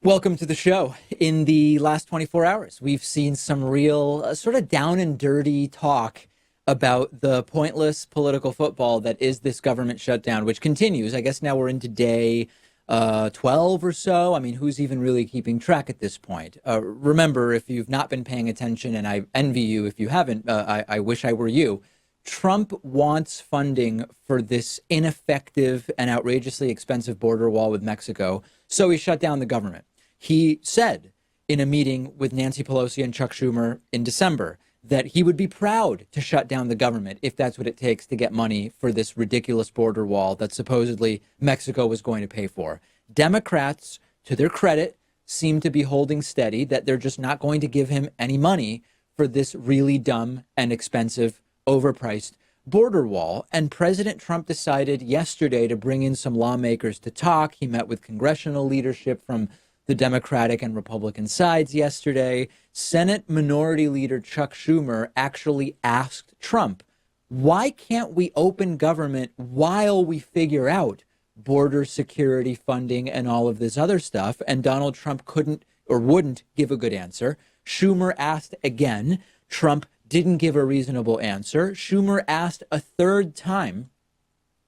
Welcome to the show. In the last 24 hours, we've seen some real sort of down and dirty talk about the pointless political football that is this government shutdown, which continues. I guess now we're into day 12 or so. I mean, who's even really keeping track at this point? Remember, if you've not been paying attention, and I envy you if you haven't, I wish I were you. Trump wants funding for this ineffective and outrageously expensive border wall with Mexico, so he shut down the government. He said in a meeting with Nancy Pelosi and Chuck Schumer in December that he would be proud to shut down the government if that's what it takes to get money for this ridiculous border wall that supposedly Mexico was going to pay for. Democrats, to their credit, seem to be holding steady that they're just not going to give him any money for this really dumb and expensive, overpriced border wall. And President Trump decided yesterday to bring in some lawmakers to talk. He met with congressional leadership from the Democratic and Republican sides yesterday. Senate Minority Leader Chuck Schumer actually asked Trump, why can't we open government while we figure out border security funding and all of this other stuff? And Donald Trump couldn't or wouldn't give a good answer. Schumer asked again. Trump didn't give a reasonable answer. Schumer asked a third time.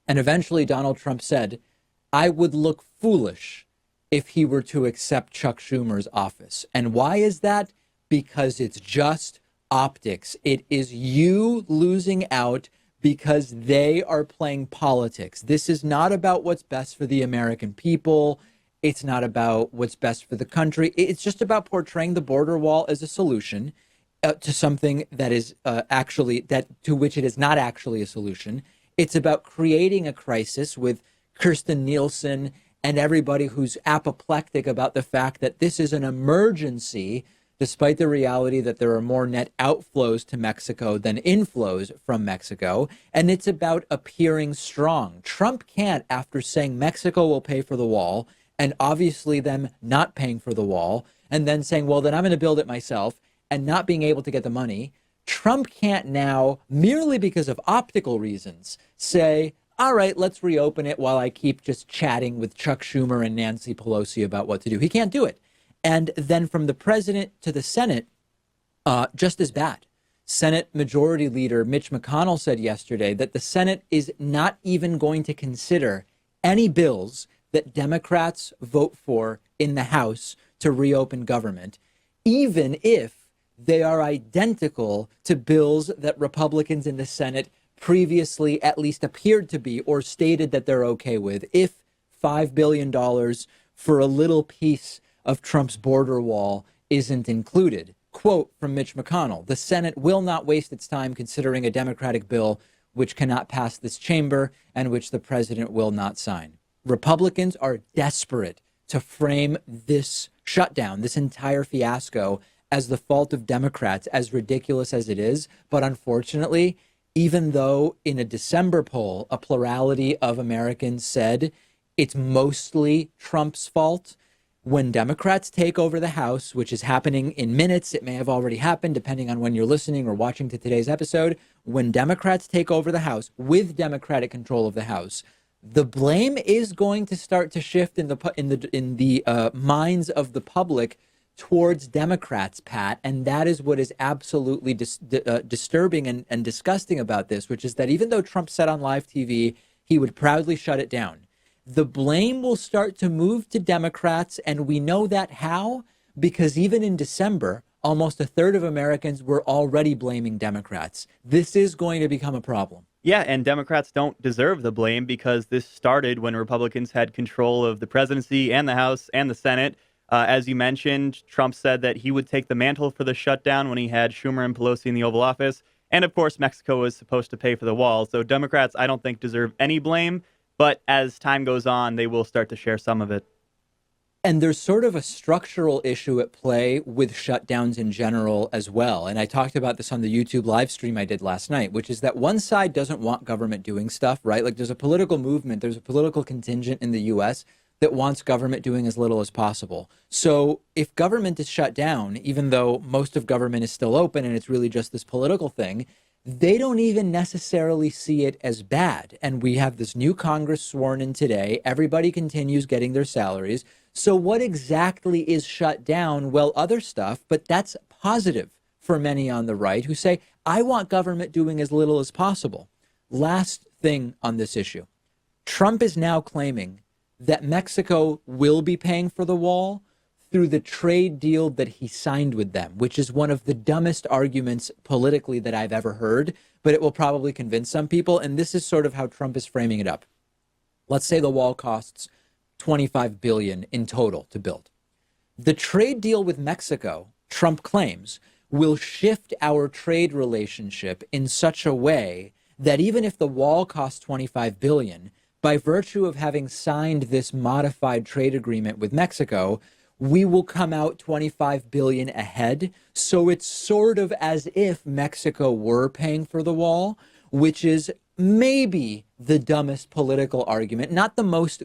And eventually Donald Trump said, I would look foolish if he were to accept Chuck Schumer's office. And why is that? Because it's just optics. It is you losing out because they are playing politics. This is not about what's best for the American people. It's not about what's best for the country. It's just about portraying the border wall as a solution to something that is to which it is not actually a solution. It's about creating a crisis with Kirsten Nielsen and everybody who's apoplectic about the fact that this is an emergency, despite the reality that there are more net outflows to Mexico than inflows from Mexico. And it's about appearing strong. Trump can't, after saying Mexico will pay for the wall, and obviously them not paying for the wall, and then saying, well, then I'm going to build it myself, and not being able to get the money. Trump can't now, merely because of optical reasons, say, all right, let's reopen it while I keep just chatting with Chuck Schumer and Nancy Pelosi about what to do. He can't do it. And then from the president to the Senate, just as bad. Senate Majority Leader Mitch McConnell said yesterday that the Senate is not even going to consider any bills that Democrats vote for in the House to reopen government, even if they are identical to bills that Republicans in the Senate previously at least appeared to be or stated that they're okay with. If $5 billion for a little piece of Trump's border wall isn't included. Quote from Mitch McConnell, the Senate will not waste its time considering a Democratic bill which cannot pass this chamber and which the president will not sign. Republicans are desperate to frame this shutdown, this entire fiasco, as the fault of Democrats, as ridiculous as it is. But unfortunately, even though in a December poll, a plurality of Americans said it's mostly Trump's fault, when Democrats take over the House, which is happening in minutes, it may have already happened depending on when you're listening or watching to today's episode. When Democrats take over the House with Democratic control of the House, the blame is going to start to shift in the minds of the public towards Democrats, Pat. And that is what is absolutely disturbing and disgusting about this, which is that even though Trump said on live TV he would proudly shut it down, the blame will start to move to Democrats. And we know that how? Because even in December, almost a third of Americans were already blaming Democrats. This is going to become a problem. Yeah, and Democrats don't deserve the blame because this started when Republicans had control of the presidency and the House and the Senate. As you mentioned, Trump said that he would take the mantle for the shutdown when he had Schumer and Pelosi in the Oval Office. And of course, Mexico was supposed to pay for the wall. So Democrats, I don't think, deserve any blame. But as time goes on, they will start to share some of it. And there's sort of a structural issue at play with shutdowns in general as well. And I talked about this on the YouTube live stream I did last night, which is that one side doesn't want government doing stuff, right? Like there's a political movement, there's a political contingent in the US that wants government doing as little as possible. So if government is shut down, even though most of government is still open and it's really just this political thing, they don't even necessarily see it as bad. And we have this new Congress sworn in today. Everybody continues getting their salaries. So, what exactly is shut down? Well, other stuff, but that's positive for many on the right who say, I want government doing as little as possible. Last thing on this issue, Trump is now claiming that Mexico will be paying for the wall through the trade deal that he signed with them, which is one of the dumbest arguments politically that I've ever heard, but it will probably convince some people. And this is sort of how Trump is framing it up. Let's say the wall costs $25 billion in total to build. The trade deal with Mexico, Trump claims, will shift our trade relationship in such a way that even if the wall costs $25 billion, by virtue of having signed this modified trade agreement with Mexico, we will come out $25 billion ahead. So it's sort of as if Mexico were paying for the wall, which is maybe the dumbest political argument, not the most,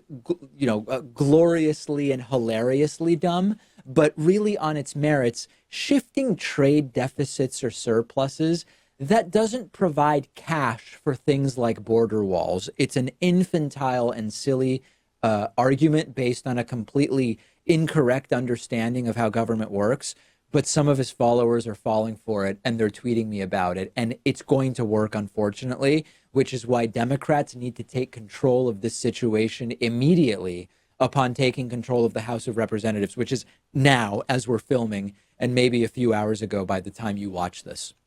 gloriously and hilariously dumb, but really on its merits, shifting trade deficits or surpluses that doesn't provide cash for things like border walls. It's an infantile and silly argument based on a completely incorrect understanding of how government works, but some of his followers are falling for it and they're tweeting me about it. And it's going to work, unfortunately, which is why Democrats need to take control of this situation immediately upon taking control of the House of Representatives, which is now as we're filming and maybe a few hours ago by the time you watch this.